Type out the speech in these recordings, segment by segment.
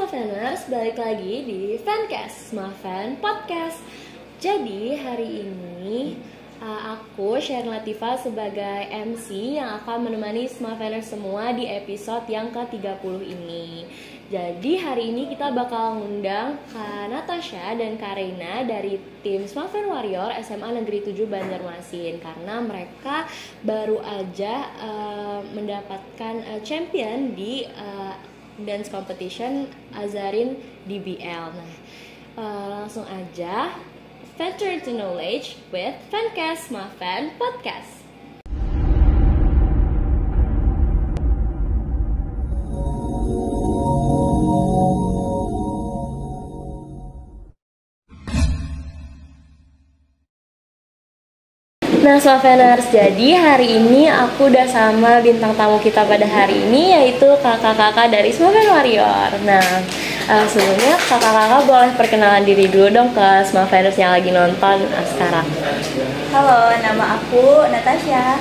Faners, balik lagi di Fancast, Fan Podcast. Jadi hari ini aku Syarin Latifah sebagai MC yang akan menemani Faners semua di episode yang ke-30 ini. Jadi hari ini kita bakal ngundang Kak Natasha dan Kak Reina dari tim Fan Warrior SMA Negeri 7 Banjarmasin, karena mereka baru aja mendapatkan champion di dance competition Azarin DBL. Nah, langsung aja Venture to Knowledge with Fancast Fan Podcast. Nah, Smafaners, jadi hari ini aku udah sama bintang tamu kita pada hari ini, yaitu kakak-kakak dari Smafan Warrior. Nah, sebelumnya kakak-kakak boleh perkenalan diri dulu dong ke Smafaners yang lagi nonton sekarang. Halo, nama aku Natasha.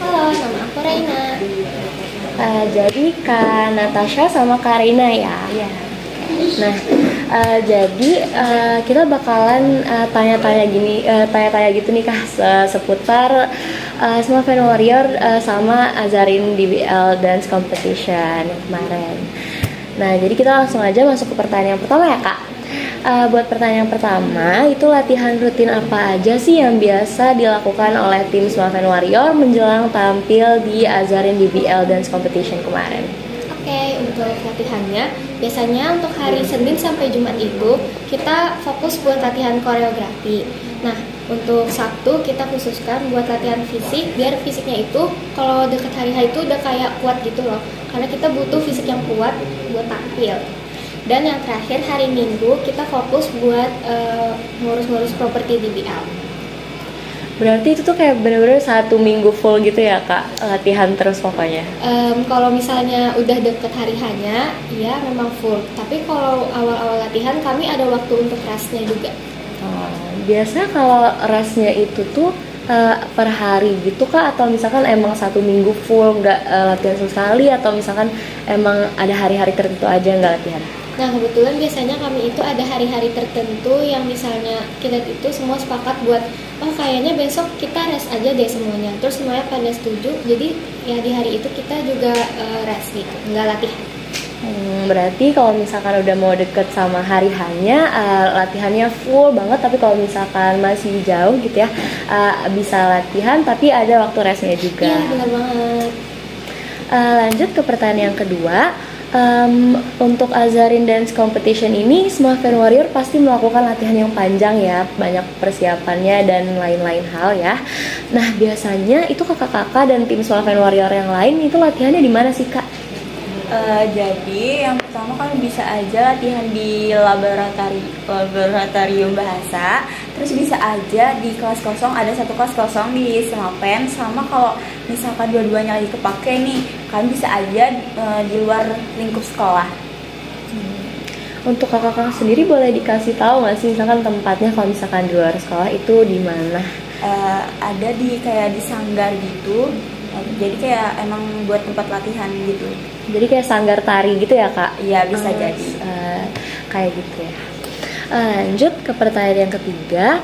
Halo, nama aku Reina. Jadi Kak Natasha sama Kak Reina ya? Iya. Nah, jadi kita bakalan tanya-tanya gitu nih Kak, seputar Smafan Warrior sama Azarin DBL Dance Competition kemarin. Nah, jadi kita langsung aja masuk ke pertanyaan pertama ya Kak. Buat pertanyaan pertama, itu latihan rutin apa aja sih yang biasa dilakukan oleh tim Smafan Warrior menjelang tampil di Azarin DBL Dance Competition kemarin? Oke, untuk latihannya, biasanya untuk hari Senin sampai Jumat itu kita fokus buat latihan koreografi. Nah, untuk Sabtu kita khususkan buat latihan fisik, biar fisiknya itu kalau deket hari H itu udah kayak kuat gitu loh. Karena kita butuh fisik yang kuat buat tampil. Dan yang terakhir hari Minggu kita fokus buat ngurus-ngurus properti DBL. Berarti itu tuh kayak bener-bener 1 minggu full gitu ya Kak, latihan terus pokoknya? Kalau misalnya udah deket hari hanya, ya memang full. Tapi kalau awal-awal latihan kami ada waktu untuk restnya juga. Biasanya kalau restnya itu tuh per hari gitu Kak, atau misalkan emang 1 minggu full nggak latihan sama sekali, atau misalkan emang ada hari-hari tertentu aja nggak latihan? Nah, kebetulan biasanya kami itu ada hari-hari tertentu yang misalnya kita itu semua sepakat buat, kayaknya besok kita rest aja deh semuanya. Terus semuanya pada setuju, jadi ya di hari itu kita juga rest gitu, nggak latihan. Berarti kalau misalkan udah mau deket sama hari hanya, latihannya full banget. Tapi kalau misalkan masih jauh gitu ya, bisa latihan tapi ada waktu restnya juga. Iya, benar banget. Lanjut ke pertanyaan yang kedua. Untuk Azarin Dance Competition ini, Smafan Warrior pasti melakukan latihan yang panjang ya, banyak persiapannya dan lain-lain hal ya. Nah, biasanya itu kakak-kakak dan tim Smafan Warrior yang lain itu latihannya di mana sih Kak? Jadi yang pertama kan bisa aja latihan di laboratorium bahasa. Terus bisa aja di kelas kosong, ada satu kelas kosong di Semapen. Sama kalau misalkan dua-duanya lagi kepake nih, kalian bisa aja di luar lingkup sekolah. Untuk kakak-kakak sendiri boleh dikasih tahu nggak sih misalkan tempatnya kalau misalkan di luar sekolah itu di mana? Ada di kayak di sanggar gitu. Jadi kayak emang buat tempat latihan gitu. Jadi kayak sanggar tari gitu ya Kak? Iya, bisa jadi kayak gitu ya. Lanjut ke pertanyaan yang ketiga,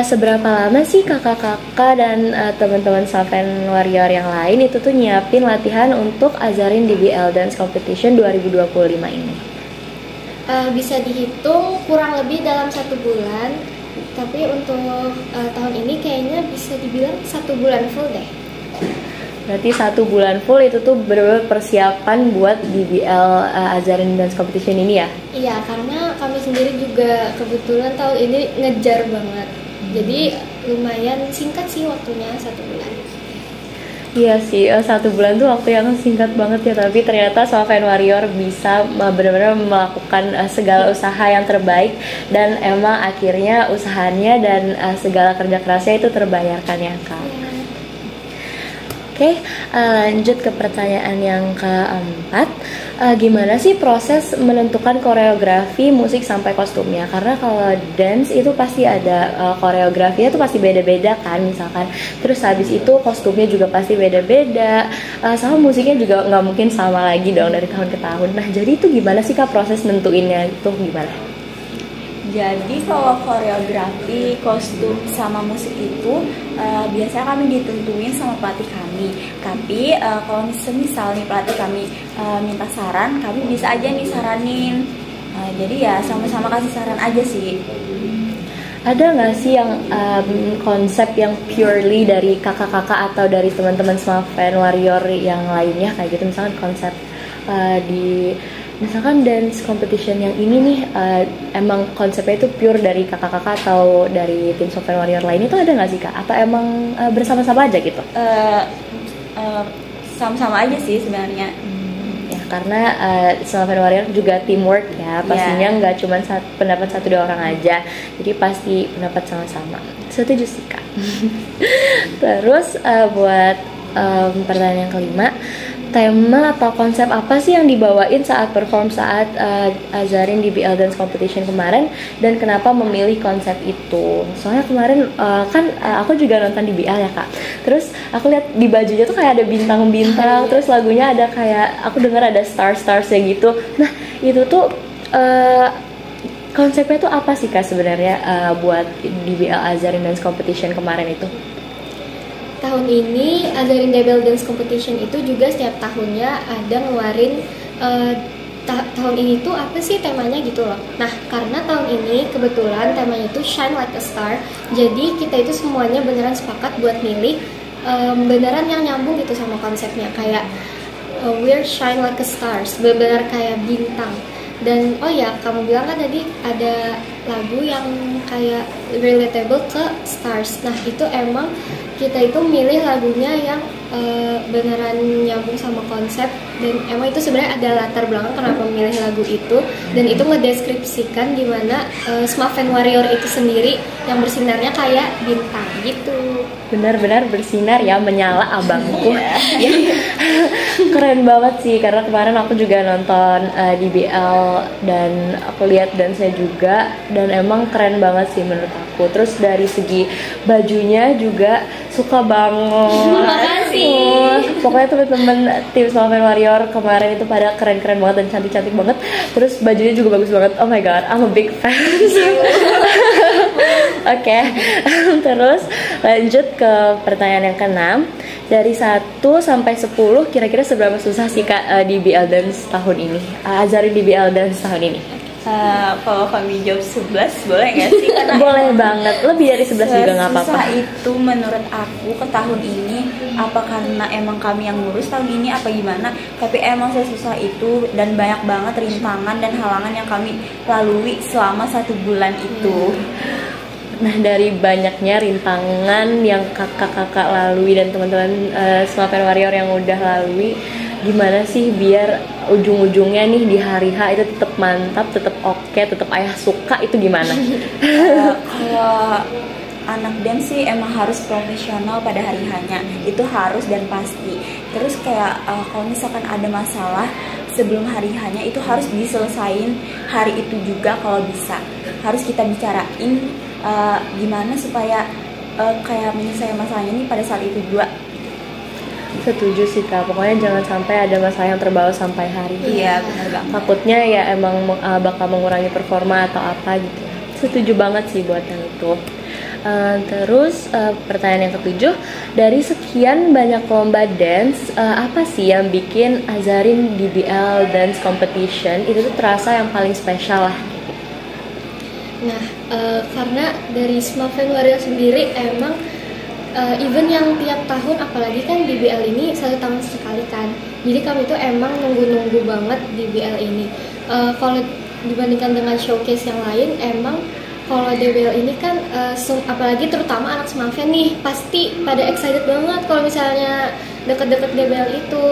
seberapa lama sih kakak-kakak dan teman-teman Smafan Warrior yang lain itu tuh nyiapin latihan untuk Azarin DBL Dance Competition 2025 ini? Bisa dihitung kurang lebih dalam 1 bulan. Tapi untuk tahun ini kayaknya bisa dibilang 1 bulan full deh. Berarti 1 bulan full itu tuh benar-benar persiapan buat DBL Azarin Dance Competition ini ya? Iya, karena kami sendiri juga kebetulan tahun ini ngejar banget. Jadi lumayan singkat sih waktunya, 1 bulan. Iya sih, 1 bulan tuh waktu yang singkat banget ya. Tapi ternyata Smafan Warrior bisa benar-benar melakukan segala usaha yang terbaik. Dan emang akhirnya usahanya dan segala kerja kerasnya itu terbayarkan ya Kak. Iya. Oke, lanjut ke pertanyaan yang keempat. Gimana sih proses menentukan koreografi musik sampai kostumnya? Karena kalau dance itu pasti ada koreografinya tuh pasti beda-beda kan, misalkan. Terus habis itu kostumnya juga pasti beda-beda. Sama musiknya juga nggak mungkin sama lagi dong dari tahun ke tahun. Nah, jadi itu gimana sih Kak proses nentuinnya itu gimana? Jadi kalau koreografi, kostum sama musik itu biasanya kami ditentuin sama pelatih kami. Tapi kalau misal nih pelatih kami minta saran, kami bisa aja nih saranin. Jadi ya sama-sama kasih saran aja sih. Ada nggak sih yang konsep yang purely dari kakak-kakak atau dari teman-teman Smaven Warrior yang lainnya kayak gitu, misalkan konsep di misalkan dance competition yang ini nih emang konsepnya itu pure dari kakak-kakak atau dari tim Smaven Warrior lain, itu ada nggak sih Kak? Atau emang bersama-sama aja gitu? Sama-sama aja sih sebenarnya. Ya karena Smaven Warrior juga teamwork ya, pastinya nggak cuma pendapat 1-2 orang aja, jadi pasti pendapat sama-sama. Setuju sih Kak. Terus buat pertanyaan yang kelima, tema atau konsep apa sih yang dibawain saat perform saat Azarin di BL Dance Competition kemarin, dan kenapa memilih konsep itu? Soalnya kemarin kan aku juga nonton di BL ya Kak, terus aku lihat di bajunya tuh kayak ada bintang-bintang, terus lagunya ada kayak aku dengar ada star-starsnya gitu. Nah itu tuh konsepnya tuh apa sih Kak sebenarnya buat di BL Azarin Dance Competition kemarin itu? Tahun ini Azarin Debel Dance Competition itu juga setiap tahunnya ada ngeluarin tahun ini tuh apa sih temanya gitu loh. Nah karena tahun ini kebetulan temanya itu Shine Like a Star, jadi kita itu semuanya beneran sepakat buat milih beneran yang nyambung gitu sama konsepnya, kayak we're shine like a stars, bener-bener kayak bintang. Dan oh ya, kamu bilang kan tadi ada lagu yang kayak relatable ke stars. Nah itu emang kita itu milih lagunya yang beneran nyambung sama konsep, dan emang itu sebenarnya ada latar belakang kenapa memilih lagu itu, dan itu ngedeskripsikan gimana Smaven Warrior itu sendiri yang bersinarnya kayak bintang gitu. Benar-benar bersinar ya, menyala abangku. Ya, keren banget sih, karena kemarin aku juga nonton di BL dan aku lihat dance-nya juga, dan emang keren banget sih menurut aku. Terus dari segi bajunya juga suka banget. Makasih. Pokoknya teman-teman tim Smaven Warrior kemarin itu pada keren-keren banget dan cantik-cantik banget. Terus bajunya juga bagus banget. Oh my god, I'm a big fan. Oke. Terus lanjut ke pertanyaan yang ke-6. Dari 1 sampai 10 kira-kira seberapa susah sih Kak di BL Dance tahun ini? Azarin di BL Dance tahun ini? Kalau kami jawab 11 boleh nggak sih? Karena boleh banget, lebih dari 11 juga nggak apa-apa. Susah itu menurut aku ke tahun ini, apa karena emang kami yang ngurus tahun ini apa gimana? Tapi emang sesusah itu, dan banyak banget rintangan dan halangan yang kami lalui selama 1 bulan itu. Nah dari banyaknya rintangan yang kakak-kakak lalui dan teman-teman Smaven Warrior yang udah lalui, gimana sih biar ujung-ujungnya nih di hari H itu tetap mantap, tetap oke, tetap ayah suka, itu gimana? Kalau anak dance sih emang harus profesional pada hari H-nya, itu harus dan pasti. Terus kayak kalau misalkan ada masalah sebelum hari H-nya itu harus diselesain hari itu juga, kalau bisa harus kita bicarain gimana supaya kayak menyelesaikan masalahnya nih pada saat itu juga. Setuju sih Kak, pokoknya jangan sampai ada masalah yang terbawa sampai hari ini. Iya benar banget. Takutnya ya emang bakal mengurangi performa atau apa gitu. Setuju banget sih buat yang itu. Terus pertanyaan yang ke-7, dari sekian banyak lomba dance, apa sih yang bikin Azarin di BL Dance Competition itu tuh terasa yang paling spesial lah? Nah, karena dari Smaven Warrior sendiri emang event yang tiap tahun, apalagi kan di BL ini 1 tahun sekali kan, jadi kami tuh emang nunggu-nunggu banget di BL ini. Kalau dibandingkan dengan showcase yang lain, emang kalau DBL ini kan apalagi terutama anak Smaven nih pasti pada excited banget kalau misalnya deket-deket DBL itu.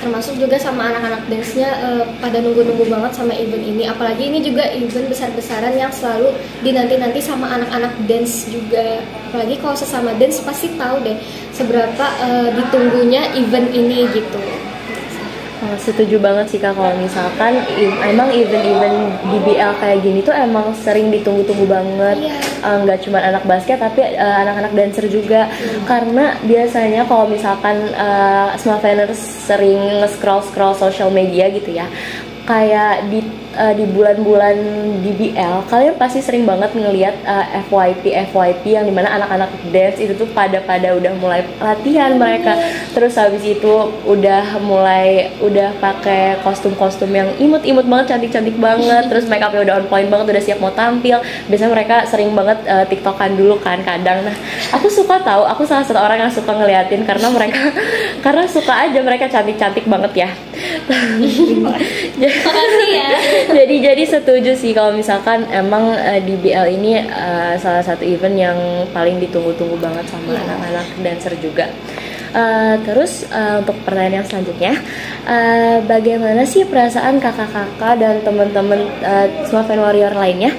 termasuk juga sama anak-anak dance-nya pada nunggu-nunggu banget sama event ini, apalagi ini juga event besar-besaran yang selalu dinanti-nanti sama anak-anak dance juga. Apalagi kalau sesama dance pasti tahu deh seberapa ditunggunya event ini gitu. Setuju banget sih Kak, kalau misalkan emang event-event DBL kayak gini tuh emang sering ditunggu-tunggu banget. Nggak cuma anak basket tapi anak-anak dancer juga. Karena biasanya kalau misalkan Smaveners sering nge-scroll social media gitu ya, kayak di bulan-bulan DBL kalian pasti sering banget ngelihat FYP yang dimana anak-anak dance itu tuh pada udah mulai latihan mereka, terus habis itu udah pakai kostum yang imut banget, cantik banget, terus make upnya udah on point banget, udah siap mau tampil. Biasanya mereka sering banget tiktokan dulu kan kadang. Nah aku salah satu orang yang suka ngeliatin karena suka aja mereka cantik banget ya. Makasih ya. Jadi setuju sih kalau misalkan emang DBL ini salah satu event yang paling ditunggu-tunggu banget sama anak-anak dancer juga. Terus untuk pertanyaan yang selanjutnya, bagaimana sih perasaan kakak-kakak dan teman-teman Smaven Warrior lainnya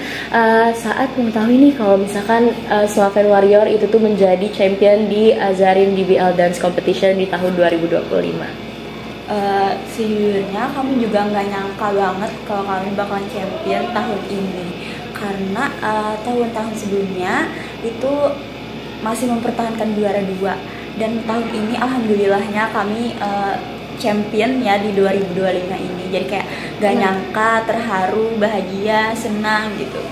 saat mengetahui nih kalau misalkan Smaven Warrior itu tuh menjadi champion di Azarin DBL Dance Competition di tahun 2025? Sejujurnya kami juga nggak nyangka banget kalau kami bakalan champion tahun ini, karena tahun-tahun sebelumnya itu masih mempertahankan juara 2, dan tahun ini alhamdulillahnya kami champion ya di 2025 ini. Jadi kayak nggak nyangka, terharu, bahagia, senang gitu.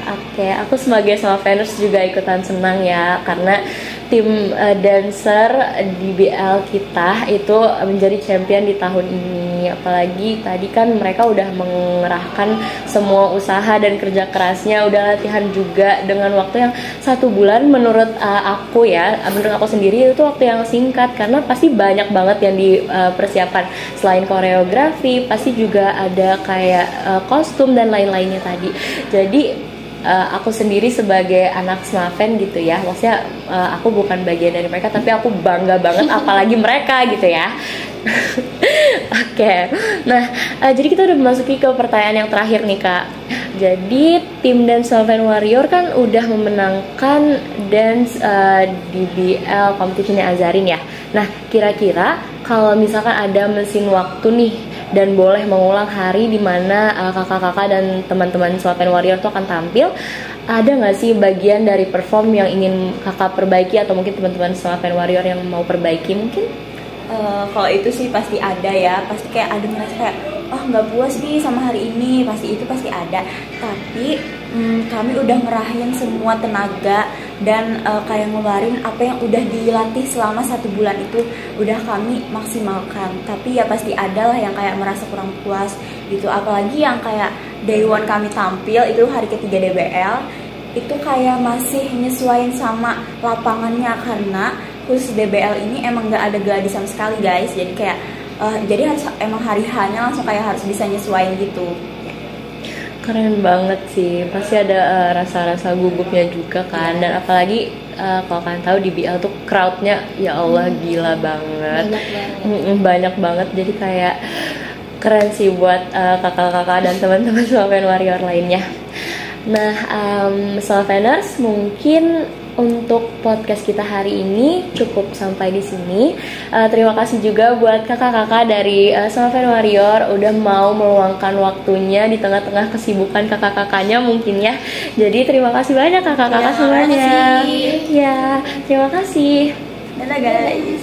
Oke, aku sebagai Smaveners juga ikutan senang ya, karena tim dancer DBL kita itu menjadi champion di tahun ini. Apalagi tadi kan mereka udah mengerahkan semua usaha dan kerja kerasnya, udah latihan juga dengan waktu yang 1 bulan. Menurut aku sendiri itu waktu yang singkat, karena pasti banyak banget yang dipersiapkan. Selain koreografi, pasti juga ada kayak kostum dan lain-lainnya tadi. Jadi aku sendiri sebagai anak Smaven gitu ya, maksudnya aku bukan bagian dari mereka tapi aku bangga banget apalagi mereka gitu ya. Oke. Nah, jadi kita udah memasuki ke pertanyaan yang terakhir nih Kak. Jadi tim dance Smaven Warrior kan udah memenangkan dance DBL competitionnya Azarin ya. Nah, kira-kira kalau misalkan ada mesin waktu nih dan boleh mengulang hari di mana kakak-kakak dan teman-teman Smaven Warrior tuh akan tampil, ada nggak sih bagian dari perform yang ingin kakak perbaiki atau mungkin teman-teman Smaven Warrior yang mau perbaiki mungkin? Kalau itu sih pasti ada ya, pasti kayak ada ngerasa kayak nggak puas nih sama hari ini, pasti ada. Tapi kami udah ngerahin semua tenaga dan kayak ngeluarin apa yang udah dilatih selama 1 bulan itu udah kami maksimalkan. Tapi ya pasti ada lah yang kayak merasa kurang puas gitu, apalagi yang kayak day one kami tampil itu hari ketiga DBL itu kayak masih nyesuaiin sama lapangannya, karena khusus DBL ini emang nggak ada gladi sama sekali guys. Jadi kayak jadi harus emang hari hanya langsung kayak harus bisa nyesuaiin gitu. Keren banget sih, pasti ada rasa-rasa gugupnya juga kan. Dan apalagi kalau kalian tahu DBL tuh crowdnya ya Allah gila banget, banyak banget. Jadi kayak keren sih buat kakak-kakak dan teman-teman Smaven Warrior lainnya. Nah, Smaveners, mungkin untuk podcast kita hari ini cukup sampai di sini. Terima kasih juga buat kakak-kakak dari Smaven Warrior udah mau meluangkan waktunya di tengah-tengah kesibukan kakak-kakaknya mungkin ya. Jadi terima kasih banyak kakak-kakak semuanya. Ya, terima kasih. Dadah guys.